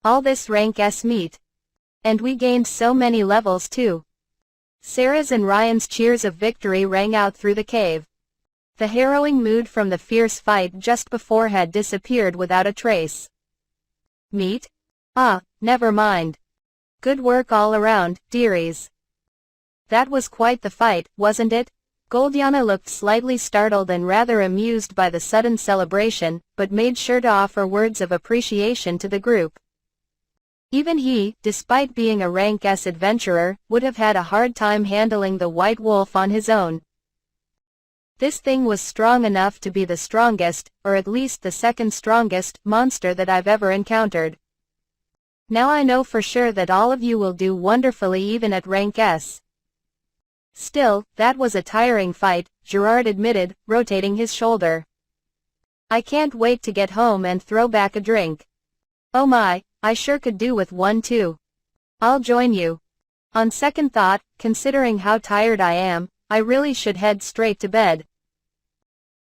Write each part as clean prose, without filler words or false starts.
All this rank S meat. And we gained so many levels too. Sarah's and Ryan's cheers of victory rang out through the cave. The harrowing mood from the fierce fight just before had disappeared without a trace. Meat? Ah, never mind. Good work all around, dearies. That was quite the fight, wasn't it? Goldiana looked slightly startled and rather amused by the sudden celebration, but made sure to offer words of appreciation to the group. Even he, despite being a rank S adventurer, would have had a hard time handling the white wolf on his own. This thing was strong enough to be the strongest, or at least the second strongest, monster that I've ever encountered. Now I know for sure that all of you will do wonderfully even at rank S. Still, that was a tiring fight, Gerard admitted, rotating his shoulder. I can't wait to get home and throw back a drink. Oh my, I sure could do with one too. I'll join you. On second thought, considering how tired I am, I really should head straight to bed.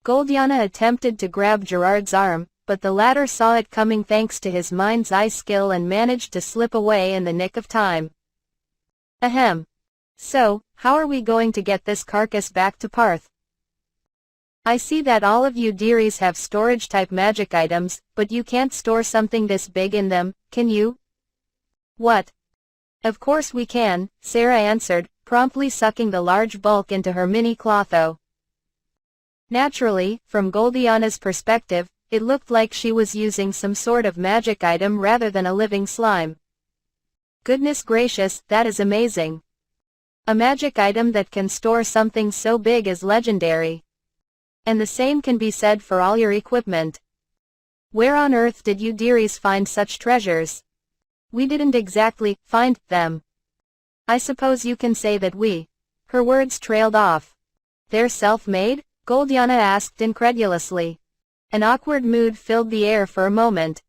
Goldiana attempted to grab Gerard's arm, but the latter saw it coming thanks to his mind's eye skill and managed to slip away in the nick of time. Ahem. So, how are we going to get this carcass back to Parth? I see that all of you dearies have storage-type magic items, but you can't store something this big in them, can you? What? Of course we can, Sarah answered, promptly sucking the large bulk into her mini clotho. Naturally, from Goldiana's perspective, it looked like she was using some sort of magic item rather than a living slime. Goodness gracious, that is amazing. A magic item that can store something so big is legendary. And the same can be said for all your equipment. Where on earth did you dearies find such treasures? We didn't exactly find them. I suppose you can say that we. Her words trailed off. They're self-made? Goldiana asked incredulously. An awkward mood filled the air for a moment.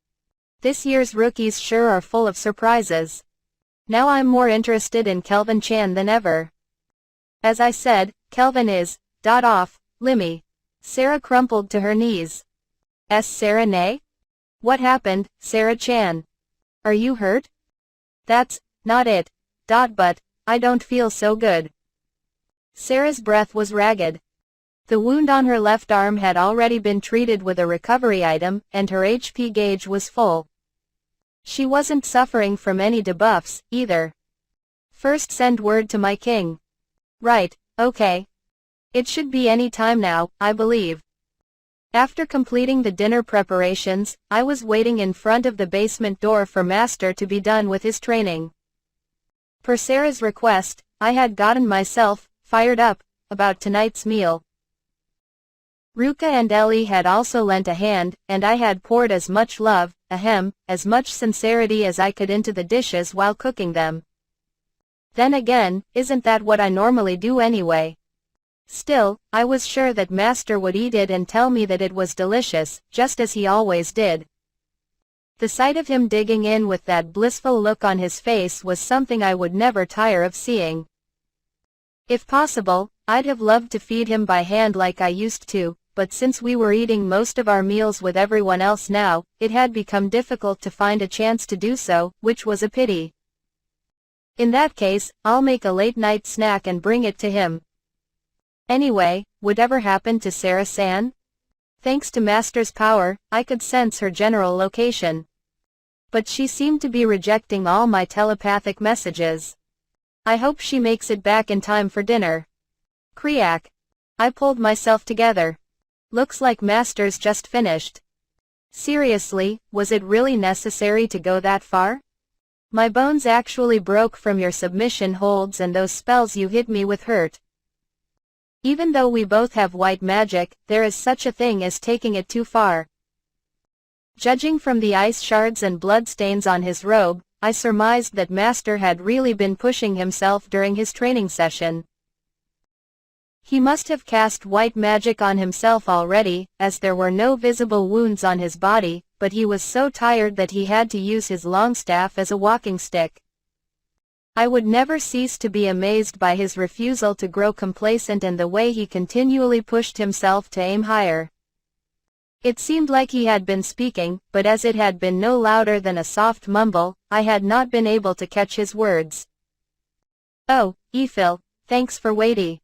This year's rookies sure are full of surprises. Now I'm more interested in Kelvin Chan than ever. As I said, Kelvin is, Limmy. Sarah crumpled to her knees. Sarah Nay? What happened, Sarah Chan? Are you hurt? That's not it. But I don't feel so good. Sarah's breath was ragged. The wound on her left arm had already been treated with a recovery item, and her HP gauge was full. She wasn't suffering from any debuffs, either. First send word to my king. Right, okay. It should be any time now, I believe. After completing the dinner preparations, I was waiting in front of the basement door for Master to be done with his training. Per Sarah's request, I had gotten myself fired up about tonight's meal. Ruka and Ellie had also lent a hand, and I had poured as much love, as much sincerity as I could into the dishes while cooking them. Then again, isn't that what I normally do anyway? Still, I was sure that Master would eat it and tell me that it was delicious, just as he always did. The sight of him digging in with that blissful look on his face was something I would never tire of seeing. If possible, I'd have loved to feed him by hand like I used to, but since we were eating most of our meals with everyone else now, it had become difficult to find a chance to do so, which was a pity. In that case, I'll make a late-night snack and bring it to him. Anyway, whatever happened to Sarah San? Thanks to Master's power, I could sense her general location. But she seemed to be rejecting all my telepathic messages. I hope she makes it back in time for dinner. Kriak. I pulled myself together. Looks like Master's just finished. Seriously, was it really necessary to go that far? My bones actually broke from your submission holds and those spells you hit me with hurt. Even though we both have white magic, there is such a thing as taking it too far. Judging from the ice shards and bloodstains on his robe, I surmised that Master had really been pushing himself during his training session. He must have cast white magic on himself already, as there were no visible wounds on his body, but he was so tired that he had to use his long staff as a walking stick. I would never cease to be amazed by his refusal to grow complacent and the way he continually pushed himself to aim higher. It seemed like he had been speaking, but as it had been no louder than a soft mumble, I had not been able to catch his words. "Oh, Ephil, thanks for waiting."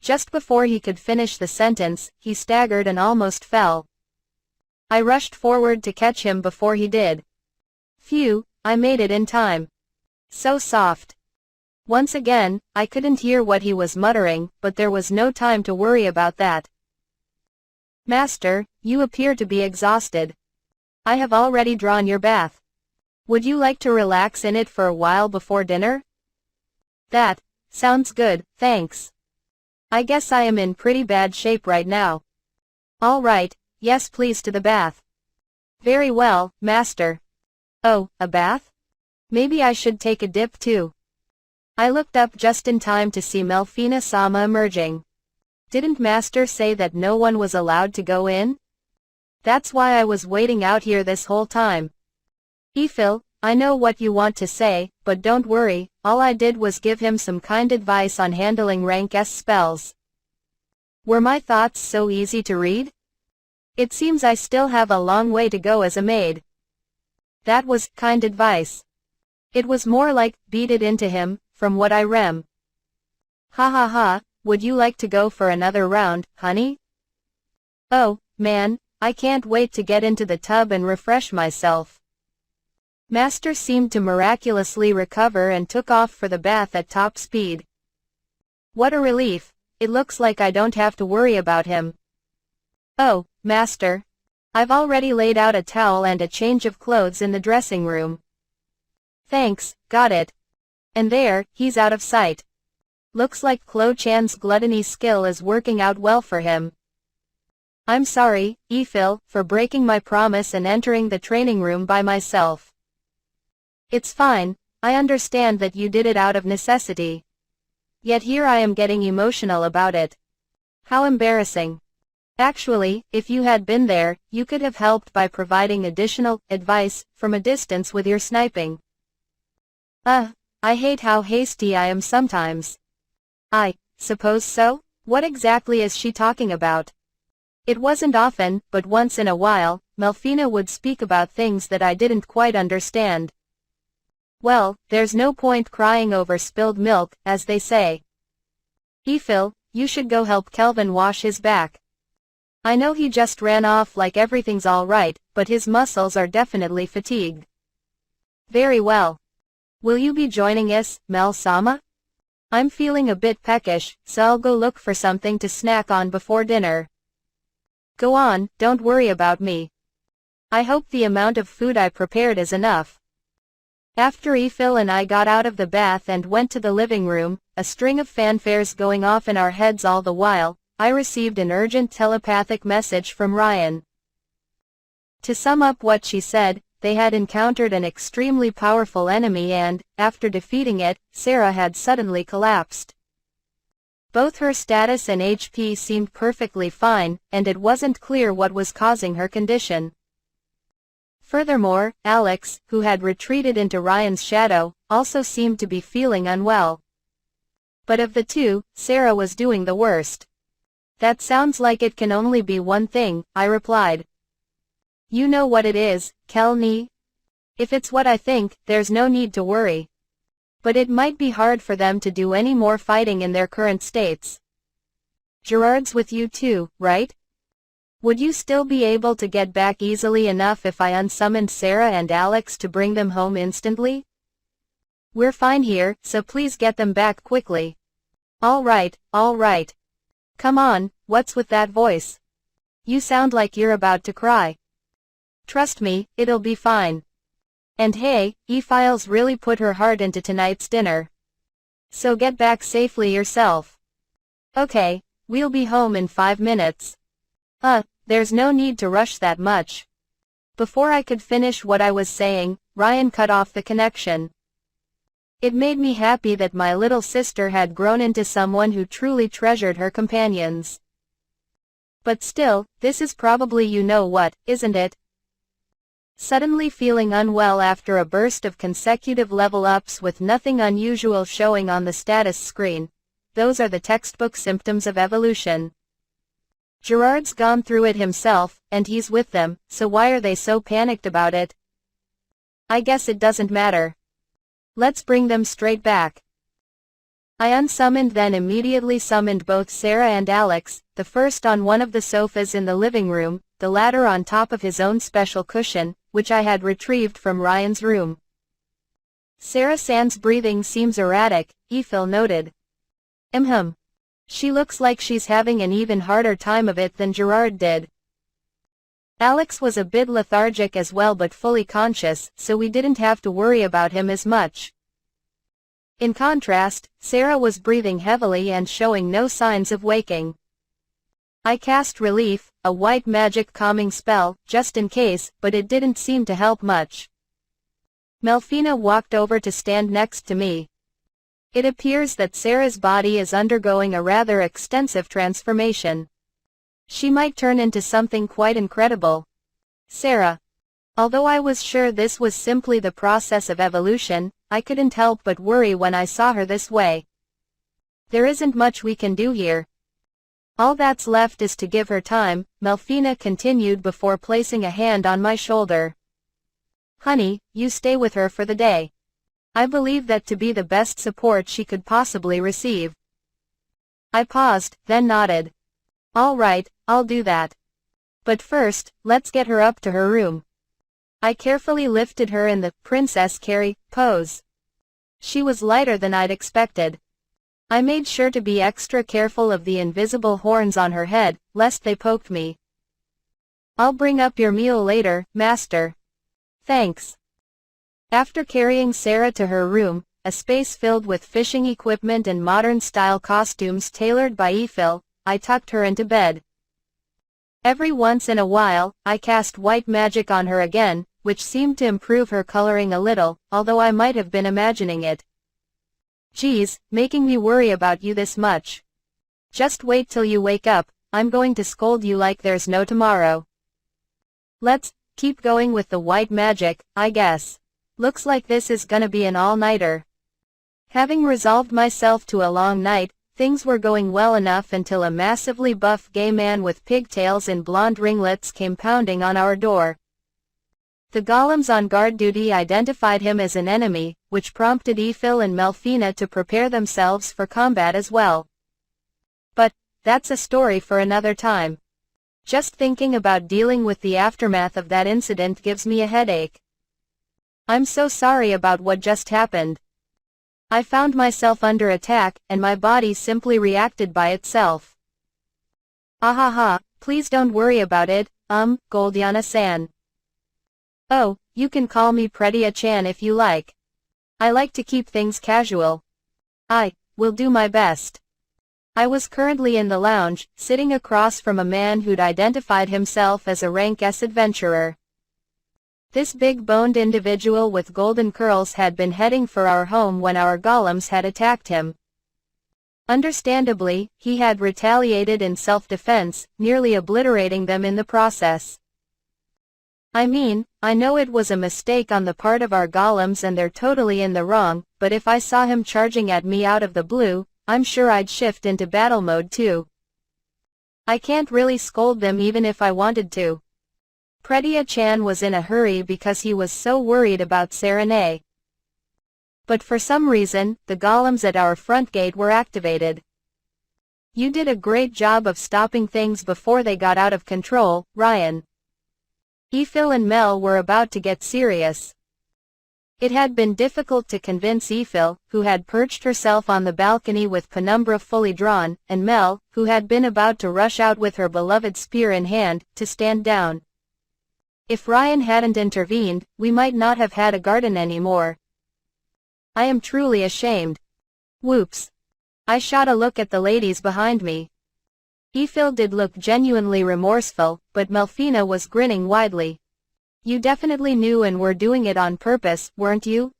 Just before he could finish the sentence, he staggered and almost fell. I rushed forward to catch him before he did. Phew, I made it in time. So soft. Once again, I couldn't hear what he was muttering, but there was no time to worry about that. "Master, you appear to be exhausted. I have already drawn your bath. Would you like to relax in it for a while before dinner?" "That sounds good, thanks. I guess I am in pretty bad shape right now." "All right, yes please to the bath." "Very well, master." "Oh, a bath? Maybe I should take a dip too." I looked up just in time to see Melfina-sama emerging. "Didn't master say that no one was allowed to go in? That's why I was waiting out here this whole time." "Ephil, I know what you want to say, but don't worry, all I did was give him some kind advice on handling rank S spells." Were my thoughts so easy to read? It seems I still have a long way to go as a maid. That was kind advice. It was more like, beat it into him, from what I rem. "Ha ha ha, would you like to go for another round, honey?" "Oh, man, I can't wait to get into the tub and refresh myself." Master seemed to miraculously recover and took off for the bath at top speed. What a relief, it looks like I don't have to worry about him. "Oh, master. I've already laid out a towel and a change of clothes in the dressing room." "Thanks, got it. And there, he's out of sight. Looks like Klo-chan's gluttony skill is working out well for him." "I'm sorry, Ephil, for breaking my promise and entering the training room by myself." "It's fine, I understand that you did it out of necessity. Yet here I am getting emotional about it. How embarrassing. Actually, if you had been there, you could have helped by providing additional advice from a distance with your sniping." I hate how hasty I am sometimes." "I suppose so? What exactly is she talking about?" It wasn't often, but once in a while, Melfina would speak about things that I didn't quite understand. "Well, there's no point crying over spilled milk, as they say. Ephil, you should go help Kelvin wash his back. I know he just ran off like everything's alright, but his muscles are definitely fatigued." "Very well. Will you be joining us, Mel-sama?" "I'm feeling a bit peckish, so I'll go look for something to snack on before dinner." "Go on, don't worry about me. I hope the amount of food I prepared is enough." After Ephil and I got out of the bath and went to the living room, a string of fanfares going off in our heads all the while, I received an urgent telepathic message from Ryan. To sum up what she said, they had encountered an extremely powerful enemy and, after defeating it, Sarah had suddenly collapsed. Both her status and HP seemed perfectly fine, and it wasn't clear what was causing her condition. Furthermore, Alex, who had retreated into Ryan's shadow, also seemed to be feeling unwell. But of the two, Sarah was doing the worst. "That sounds like it can only be one thing," I replied. "You know what it is, Kelni? If it's what I think, there's no need to worry. But it might be hard for them to do any more fighting in their current states. Gerard's with you too, right? Would you still be able to get back easily enough if I unsummoned Sarah and Alex to bring them home instantly?" "We're fine here, so please get them back quickly." All right. Come on, what's with that voice? You sound like you're about to cry." "Trust me, it'll be fine. And hey, Ephile's really put her heart into tonight's dinner. So get back safely yourself." "Okay, we'll be home in 5 minutes. There's no need to rush that much." Before I could finish what I was saying, Ryan cut off the connection. It made me happy that my little sister had grown into someone who truly treasured her companions. But still, this is probably you-know-what, isn't it? Suddenly feeling unwell after a burst of consecutive level-ups with nothing unusual showing on the status screen. Those are the textbook symptoms of evolution. Gerard's gone through it himself, and he's with them, so why are they so panicked about it? I guess it doesn't matter. Let's bring them straight back. I unsummoned then immediately summoned both Sarah and Alex, the first on one of the sofas in the living room, the latter on top of his own special cushion, which I had retrieved from Ryan's room. Sarah Sand's breathing seems erratic, Eiffel noted. She looks like she's having an even harder time of it than Gerard did. Alex was a bit lethargic as well but fully conscious, so we didn't have to worry about him as much. In contrast, Sarah was breathing heavily and showing no signs of waking. I cast Relief, a white magic calming spell, just in case, but it didn't seem to help much. Melfina walked over to stand next to me. It appears that Sarah's body is undergoing a rather extensive transformation. She might turn into something quite incredible. Sarah. Although I was sure this was simply the process of evolution, I couldn't help but worry when I saw her this way. There isn't much we can do here. All that's left is to give her time, Melfina continued before placing a hand on my shoulder. Honey, you stay with her for the day. I believe that to be the best support she could possibly receive. I paused, then nodded. All right, I'll do that. But first, let's get her up to her room. I carefully lifted her in the Princess Carrie pose. She was lighter than I'd expected. I made sure to be extra careful of the invisible horns on her head, lest they poked me. I'll bring up your meal later, Master. Thanks. After carrying Sarah to her room, a space filled with fishing equipment and modern-style costumes tailored by Eiffel, I tucked her into bed. Every once in a while, I cast white magic on her again, which seemed to improve her coloring a little, although I might have been imagining it. Geez, making me worry about you this much. Just wait till you wake up, I'm going to scold you like there's no tomorrow. Let's keep going with the white magic, I guess. Looks like this is gonna be an all-nighter. Having resolved myself to a long night, things were going well enough until a massively buff gay man with pigtails and blonde ringlets came pounding on our door. The golems on guard duty identified him as an enemy, which prompted Eiffel and Melfina to prepare themselves for combat as well. But that's a story for another time. Just thinking about dealing with the aftermath of that incident gives me a headache. I'm so sorry about what just happened. I found myself under attack, and my body simply reacted by itself. Ahaha, please don't worry about it, Goldiana-san. Oh, you can call me Pretia-chan if you like. I like to keep things casual. I will do my best. I was currently in the lounge, sitting across from a man who'd identified himself as a rank S adventurer. This big-boned individual with golden curls had been heading for our home when our golems had attacked him. Understandably, he had retaliated in self-defense, nearly obliterating them in the process. I mean, I know it was a mistake on the part of our golems and they're totally in the wrong, but if I saw him charging at me out of the blue, I'm sure I'd shift into battle mode too. I can't really scold them even if I wanted to. Pretia-chan was in a hurry because he was so worried about Saranae. But for some reason, the golems at our front gate were activated. You did a great job of stopping things before they got out of control, Ryan. Eiffel and Mel were about to get serious. It had been difficult to convince Eiffel, who had perched herself on the balcony with penumbra fully drawn, and Mel, who had been about to rush out with her beloved spear in hand, to stand down. If Ryan hadn't intervened, we might not have had a garden anymore. I am truly ashamed. Whoops. I shot a look at the ladies behind me. Eiffel did look genuinely remorseful, but Melfina was grinning widely. You definitely knew and were doing it on purpose, weren't you?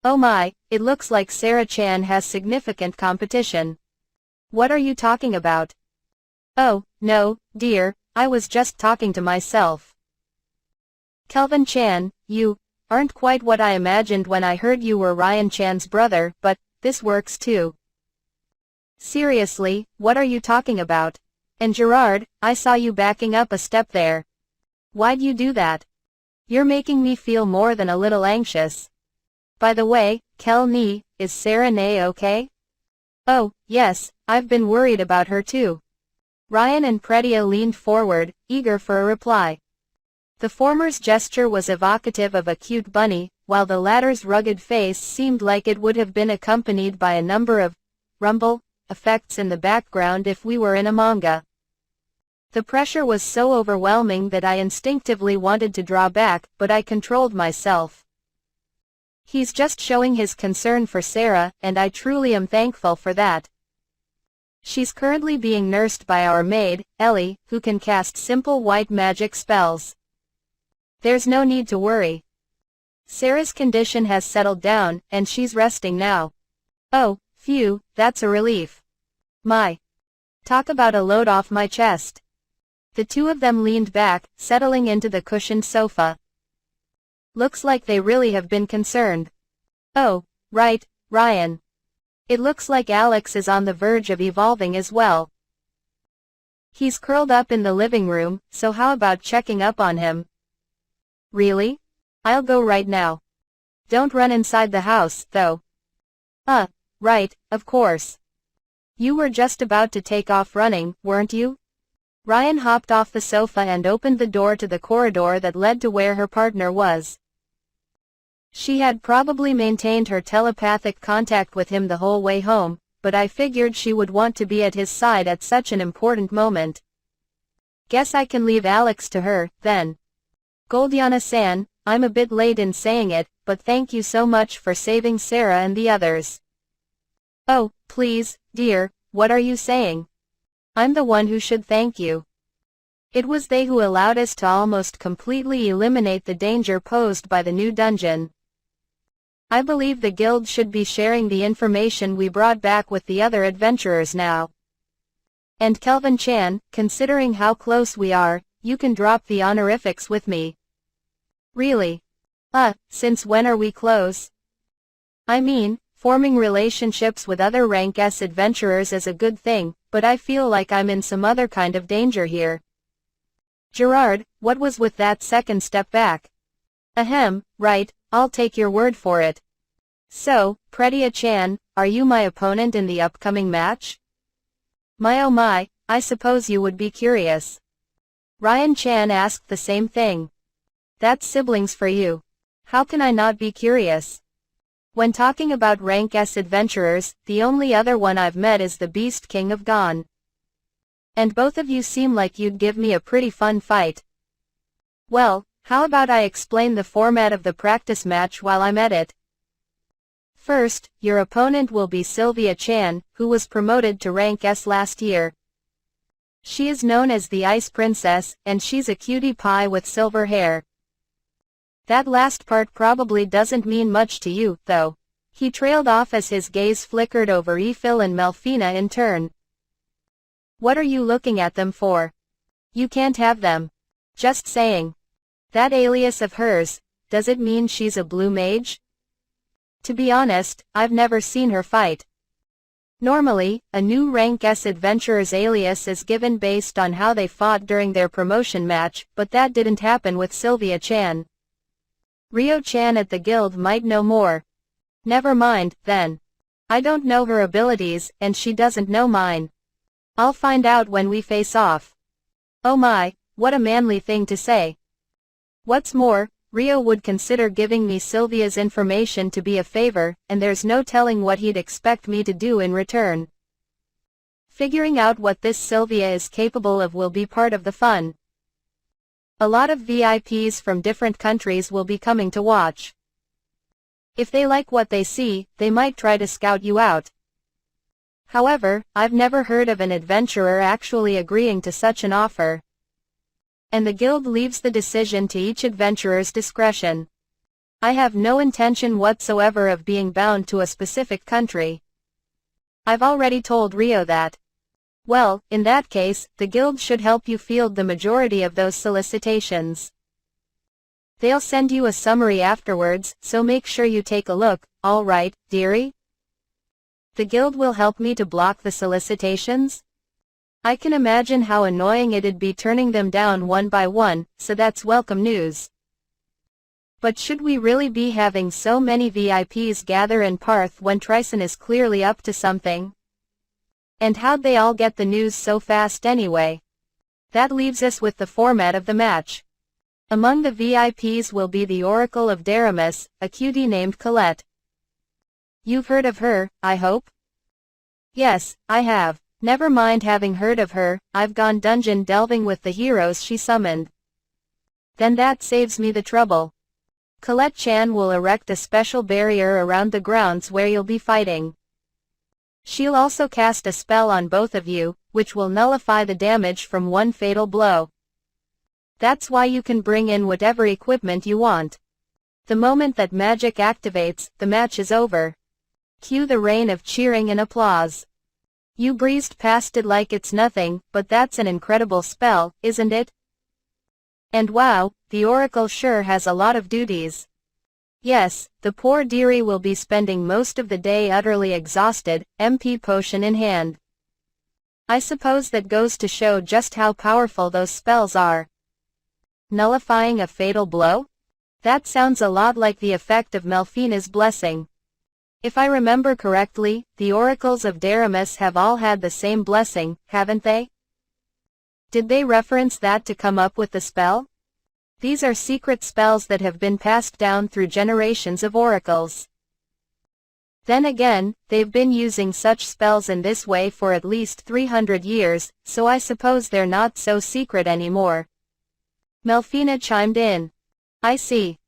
Oh my, it looks like Sarah-chan has significant competition. What are you talking about? Oh, no, dear, I was just talking to myself. Kelvin-chan, you aren't quite what I imagined when I heard you were Ryan-chan's brother, but this works too. Seriously, what are you talking about? And Gerard, I saw you backing up a step there. Why'd you do that? You're making me feel more than a little anxious. By the way, Kel Nee, is Sarah Nay okay? Oh, yes, I've been worried about her too. Ryan and Pretia leaned forward, eager for a reply. The former's gesture was evocative of a cute bunny, while the latter's rugged face seemed like it would have been accompanied by a number of rumble effects in the background if we were in a manga. The pressure was so overwhelming that I instinctively wanted to draw back, but I controlled myself. He's just showing his concern for Sarah, and I truly am thankful for that. She's currently being nursed by our maid, Ellie, who can cast simple white magic spells. There's no need to worry. Sarah's condition has settled down, and she's resting now. Oh, phew, that's a relief. My. Talk about a load off my chest. The two of them leaned back, settling into the cushioned sofa. Looks like they really have been concerned. Oh, right, Ryan. It looks like Alex is on the verge of evolving as well. He's curled up in the living room, so how about checking up on him? Really? I'll go right now. Don't run inside the house, though. Right, of course. You were just about to take off running, weren't you? Ryan hopped off the sofa and opened the door to the corridor that led to where her partner was. She had probably maintained her telepathic contact with him the whole way home, but I figured she would want to be at his side at such an important moment. Guess I can leave Alex to her, then. Goldiana-san, I'm a bit late in saying it, but thank you so much for saving Sarah and the others. Oh, please, dear, what are you saying? I'm the one who should thank you. It was they who allowed us to almost completely eliminate the danger posed by the new dungeon. I believe the guild should be sharing the information we brought back with the other adventurers now. And Kelvin Chan, considering how close we are, you can drop the honorifics with me. Really? Since when are we close? I mean, forming relationships with other rank S adventurers is a good thing, but I feel like I'm in some other kind of danger here. Gerard, what was with that second step back? Ahem, right, I'll take your word for it. So, Pretia-chan, are you my opponent in the upcoming match? My oh my, I suppose you would be curious. Ryan Chan asked the same thing. That's siblings for you. How can I not be curious? When talking about rank S adventurers, the only other one I've met is the Beast King of Gon. And both of you seem like you'd give me a pretty fun fight. Well, how about I explain the format of the practice match while I'm at it? First, your opponent will be Sylvia Chan, who was promoted to rank S last year. She is known as the Ice Princess, and she's a cutie pie with silver hair. That last part probably doesn't mean much to you, though. He trailed off as his gaze flickered over Ephil and Melfina in turn. What are you looking at them for? You can't have them. Just saying. That alias of hers, does it mean she's a blue mage? To be honest, I've never seen her fight. Normally, a new rank S adventurer's alias is given based on how they fought during their promotion match, but that didn't happen with Sylvia Chan. Rio Chan at the guild might know more. Never mind, then. I don't know her abilities, and she doesn't know mine. I'll find out when we face off. Oh my, what a manly thing to say. What's more, Rio would consider giving me Sylvia's information to be a favor, and there's no telling what he'd expect me to do in return. Figuring out what this Sylvia is capable of will be part of the fun. A lot of VIPs from different countries will be coming to watch. If they like what they see, they might try to scout you out. However, I've never heard of an adventurer actually agreeing to such an offer. And the guild leaves the decision to each adventurer's discretion. I have no intention whatsoever of being bound to a specific country. I've already told Rio that. Well, in that case, the guild should help you field the majority of those solicitations. They'll send you a summary afterwards, so make sure you take a look, all right, dearie? The guild will help me to block the solicitations? I can imagine how annoying it'd be turning them down one by one, so that's welcome news. But should we really be having so many VIPs gather in Parth when Tryson is clearly up to something? And how'd they all get the news so fast anyway? That leaves us with the format of the match. Among the VIPs will be the Oracle of Deramus, a cutie named Colette. You've heard of her, I hope? Yes, I have. Never mind having heard of her, I've gone dungeon delving with the heroes she summoned. Then that saves me the trouble. Colette Chan will erect a special barrier around the grounds where you'll be fighting. She'll also cast a spell on both of you, which will nullify the damage from one fatal blow. That's why you can bring in whatever equipment you want. The moment that magic activates, the match is over. Cue the rain of cheering and applause. You breezed past it like it's nothing, but that's an incredible spell, isn't it? And wow, the Oracle sure has a lot of duties. Yes, the poor dearie will be spending most of the day utterly exhausted, MP potion in hand. I suppose that goes to show just how powerful those spells are. Nullifying a fatal blow? That sounds a lot like the effect of Melfina's blessing. If I remember correctly, the Oracles of Deramus have all had the same blessing, haven't they? Did they reference that to come up with the spell? These are secret spells that have been passed down through generations of oracles. Then again, they've been using such spells in this way for at least 300 years, so I suppose they're not so secret anymore. Melfina chimed in. I see.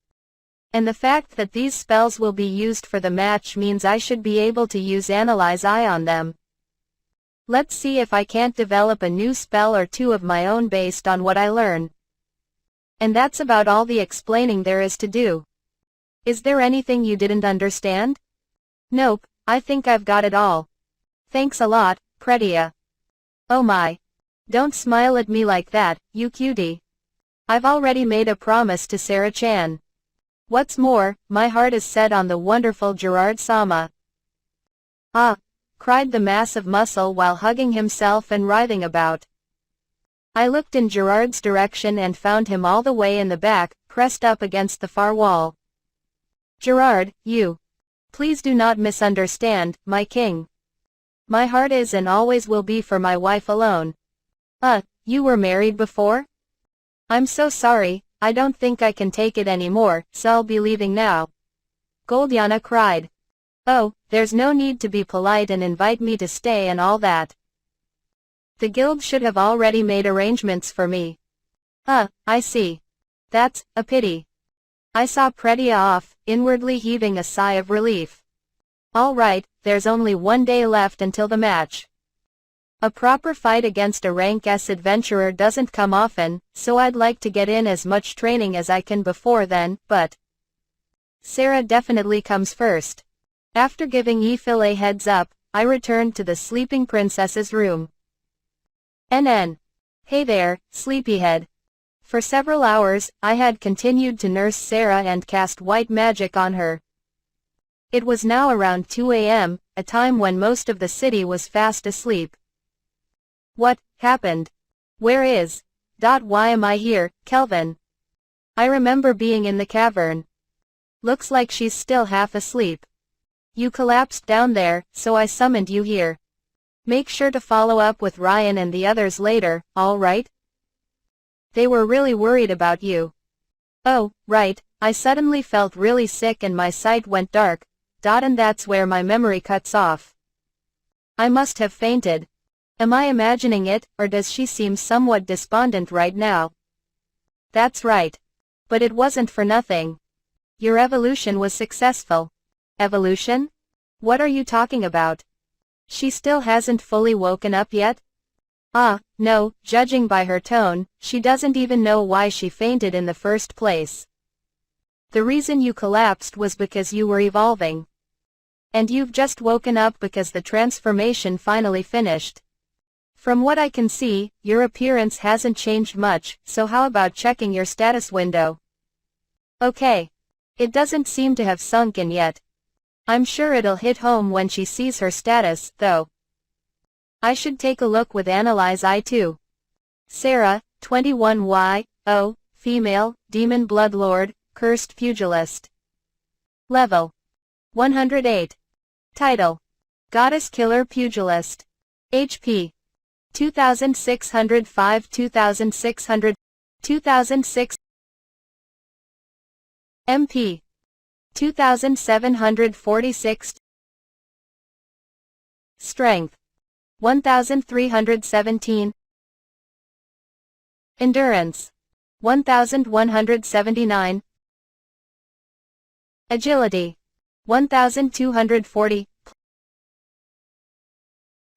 And the fact that these spells will be used for the match means I should be able to use Analyze Eye on them. Let's see if I can't develop a new spell or two of my own based on what I learn. And that's about all the explaining there is to do. Is there anything you didn't understand? Nope, I think I've got it all. Thanks a lot, Pretia. Oh my. Don't smile at me like that, you cutie. I've already made a promise to Sarah Chan. What's more, my heart is set on the wonderful Gerard Sama. Ah! Cried the massive muscle while hugging himself and writhing about. I looked in Gerard's direction and found him all the way in the back, pressed up against the far wall. Gerard, you. Please do not misunderstand, my king. My heart is and always will be for my wife alone. You were married before? I'm so sorry, I don't think I can take it anymore, so I'll be leaving now. Goldiana cried. Oh, there's no need to be polite and invite me to stay and all that. The guild should have already made arrangements for me. I see. That's a pity. I saw Pretia off, inwardly heaving a sigh of relief. All right, there's only one day left until the match. A proper fight against a rank S adventurer doesn't come often, so I'd like to get in as much training as I can before then, but Sarah definitely comes first. After giving Ephil a heads up, I returned to the sleeping princess's room. NN. Hey there, sleepyhead. For several hours, I had continued to nurse Sarah and cast white magic on her. It was now around 2 a.m., a time when most of the city was fast asleep. What happened? Where is? Why am I here, Kelvin? I remember being in the cavern. Looks like she's still half asleep. You collapsed down there, so I summoned you here. Make sure to follow up with Ryan and the others later, all right? They were really worried about you. Oh, right, I suddenly felt really sick and my sight went dark, and that's where my memory cuts off. I must have fainted. Am I imagining it, or does she seem somewhat despondent right now? That's right. But it wasn't for nothing. Your evolution was successful. Evolution? What are you talking about? She still hasn't fully woken up yet? No, judging by her tone, she doesn't even know why she fainted in the first place. The reason you collapsed was because you were evolving. And you've just woken up because the transformation finally finished. From what I can see, your appearance hasn't changed much, so how about checking your status window? Okay. It doesn't seem to have sunk in yet. I'm sure it'll hit home when she sees her status, though. I should take a look with Analyze I too. Sarah, 21Y, O, female, demon bloodlord, cursed pugilist. Level 108. Title: Goddess Killer Pugilist. HP: 2605 2600 2006. MP: 2746. Strength: 1317. Endurance: 1179. Agility: 1240.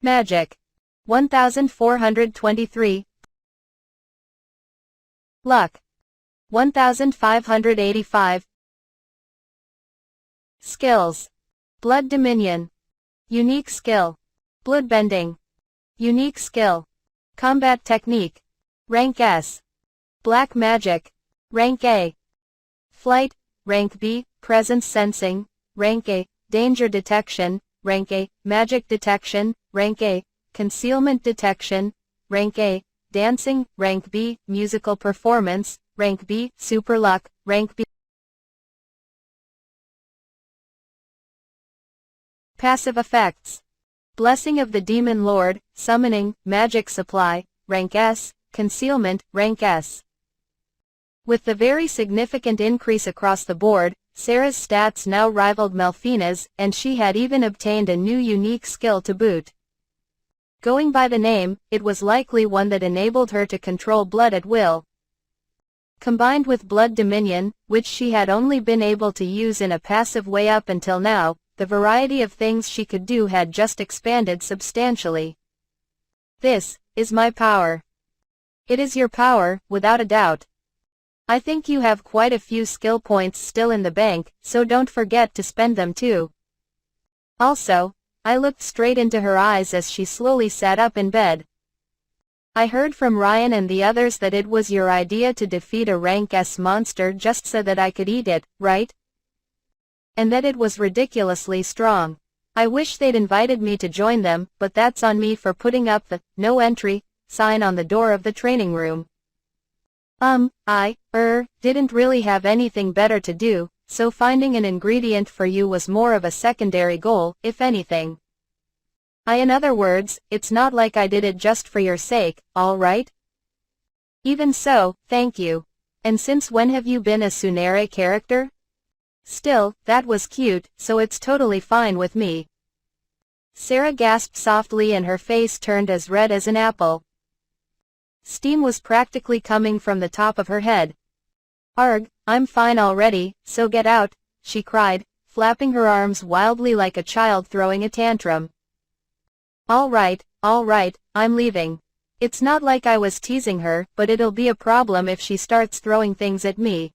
Magic: 1423. Luck: 1585. Skills: Blood Dominion. Unique skill: Bloodbending. Unique skill: Combat Technique. Rank S. Black Magic. Rank A. Flight. Rank B. Presence Sensing. Rank A. Danger Detection. Rank A. Magic Detection. Rank A. Concealment Detection. Rank A. Dancing. Rank B. Musical Performance. Rank B. Super Luck. Rank B. Passive effects: Blessing of the Demon Lord, Summoning, Magic Supply. Rank S. Concealment. Rank S. With the very significant increase across the board, Sarah's stats now rivaled Melfina's, and she had even obtained a new unique skill to boot. Going by the name, it was likely one that enabled her to control blood at will. Combined with Blood Dominion, which she had only been able to use in a passive way up until now, the variety of things she could do had just expanded substantially. This is my power. It is your power, without a doubt. I think you have quite a few skill points still in the bank, so don't forget to spend them too. Also, I looked straight into her eyes as she slowly sat up in bed. I heard from Ryan and the others that it was your idea to defeat a rank S monster just so that I could eat it, right? And that it was ridiculously strong. I wish they'd invited me to join them, but that's on me for putting up the "no entry" sign on the door of the training room. I didn't really have anything better to do, so finding an ingredient for you was more of a secondary goal, if anything. In other words, it's not like I did it just for your sake, all right? Even so, thank you. And since when have you been a Tsunere character? Still, that was cute, so it's totally fine with me. Sarah gasped softly and her face turned as red as an apple. Steam was practically coming from the top of her head. Arg, I'm fine already, so get out, she cried, flapping her arms wildly like a child throwing a tantrum. All right, I'm leaving. It's not like I was teasing her, but it'll be a problem if she starts throwing things at me.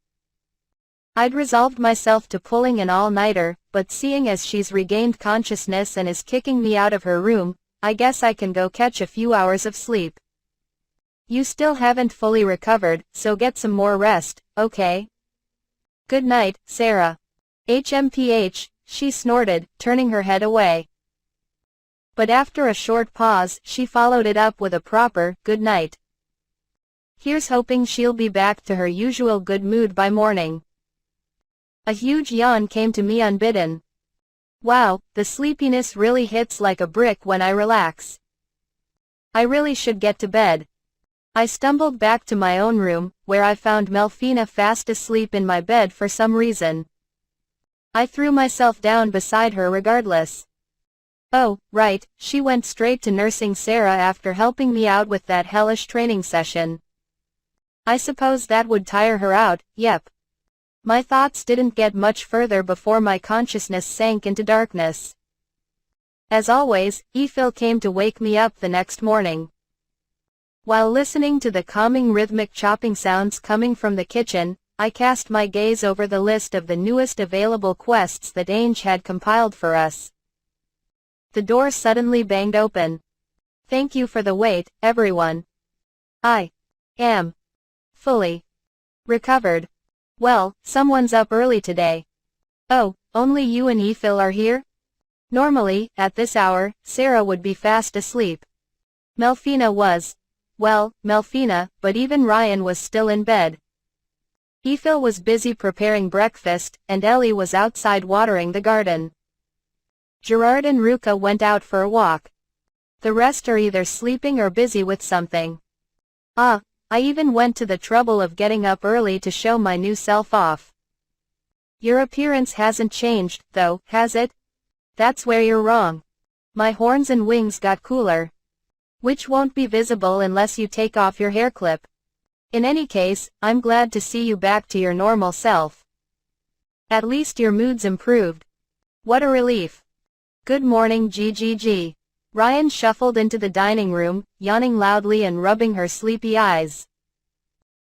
I'd resolved myself to pulling an all-nighter, but seeing as she's regained consciousness and is kicking me out of her room, I guess I can go catch a few hours of sleep. You still haven't fully recovered, so get some more rest, okay? Good night, Sarah. HMPH, she snorted, turning her head away. But after a short pause, she followed it up with a proper good night. Here's hoping she'll be back to her usual good mood by morning. A huge yawn came to me unbidden. Wow, the sleepiness really hits like a brick when I relax. I really should get to bed. I stumbled back to my own room, where I found Melfina fast asleep in my bed for some reason. I threw myself down beside her regardless. Oh, right, she went straight to nursing Sarah after helping me out with that hellish training session. I suppose that would tire her out, yep. My thoughts didn't get much further before my consciousness sank into darkness. As always, Ethel came to wake me up the next morning. While listening to the calming rhythmic chopping sounds coming from the kitchen, I cast my gaze over the list of the newest available quests that Ange had compiled for us. The door suddenly banged open. Thank you for the wait, everyone. I am fully recovered. Well, someone's up early today. Oh, only you and Ethel are here? Normally, at this hour, Sarah would be fast asleep. Melfina was. Well, Melfina, but even Ryan was still in bed. Ethel was busy preparing breakfast, and Ellie was outside watering the garden. Gerard and Ruka went out for a walk. The rest are either sleeping or busy with something. I even went to the trouble of getting up early to show my new self off. Your appearance hasn't changed, though, has it? That's where you're wrong. My horns and wings got cooler. Which won't be visible unless you take off your hair clip. In any case, I'm glad to see you back to your normal self. At least your mood's improved. What a relief. Good morning, GGG. Ryan shuffled into the dining room, yawning loudly and rubbing her sleepy eyes.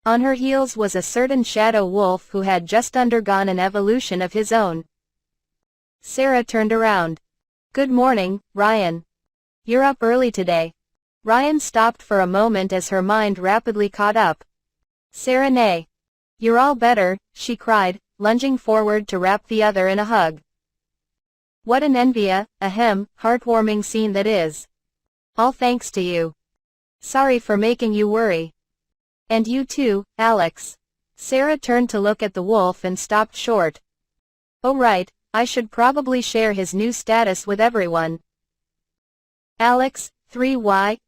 On her heels was a certain shadow wolf who had just undergone an evolution of his own. Sarah turned around. Good morning, Ryan. You're up early today. Ryan stopped for a moment as her mind rapidly caught up. Sarah, nay. You're all better, she cried, lunging forward to wrap the other in a hug. What an heartwarming scene that is. All thanks to you. Sorry for making you worry. And you too, Alex. Sarah turned to look at the wolf and stopped short. Oh right, I should probably share his new status with everyone. Alex, 3Y,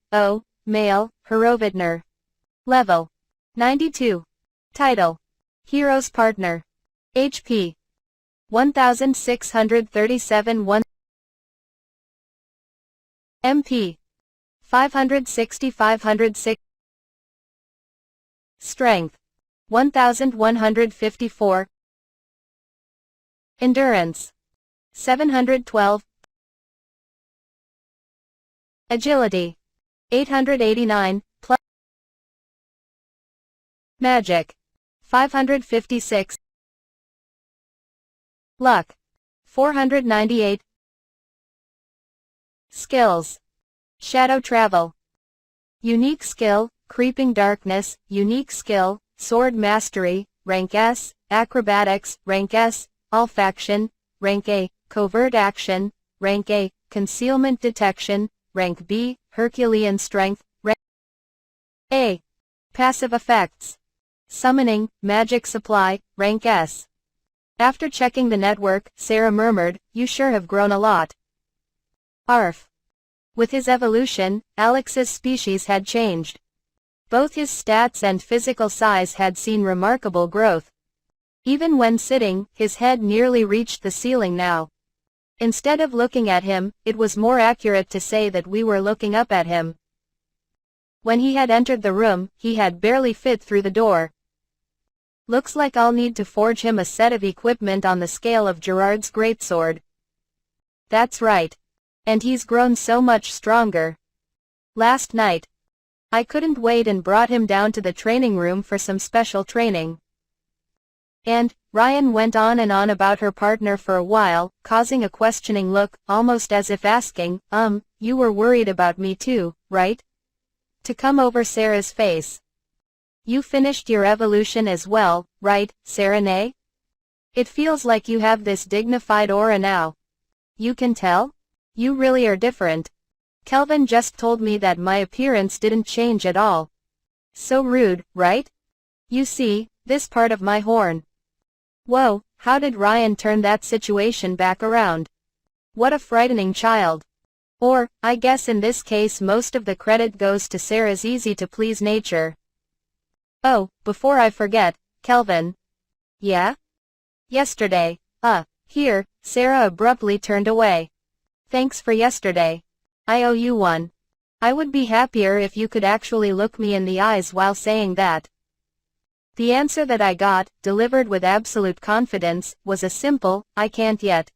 male, Herovidner. Level 92. Title: Hero's Partner. HP: 1637 1. MP: 560 Strength: 1154. Endurance: 712. Agility: 889. Magic: 556. Luck: 498. Skills: Shadow Travel. Unique skill: Creeping Darkness. Unique skill: Sword Mastery, Rank S. Acrobatics, Rank S. Olfaction, Rank A. Covert Action, Rank A. Concealment Detection, Rank B. Herculean Strength, Rank A. Passive Effects. Summoning, Magic Supply, Rank S. After checking the network, Sarah murmured, "You sure have grown a lot." Arf. With his evolution, Alex's species had changed. Both his stats and physical size had seen remarkable growth. Even when sitting, his head nearly reached the ceiling now. Instead of looking at him, it was more accurate to say that we were looking up at him. When he had entered the room, he had barely fit through the door. Looks like I'll need to forge him a set of equipment on the scale of Gerard's greatsword. That's right. And he's grown so much stronger. Last night, I couldn't wait and brought him down to the training room for some special training. And, Ryan went on and on about her partner for a while, causing a questioning look, almost as if asking, you were worried about me too, right? To come over Sarah's face. You finished your evolution as well, right, Sarah? It feels like you have this dignified aura now. You can tell? You really are different. Kelvin just told me that my appearance didn't change at all. So rude, right? You see, this part of my horn. Whoa, how did Ryan turn that situation back around? What a frightening child. Or, I guess in this case most of the credit goes to Sarah's easy-to-please nature. Oh, before I forget, Kelvin. Yeah? Yesterday, here, Sarah abruptly turned away. Thanks for yesterday. I owe you one. I would be happier if you could actually look me in the eyes while saying that. The answer that I got, delivered with absolute confidence, was a simple, I can't yet.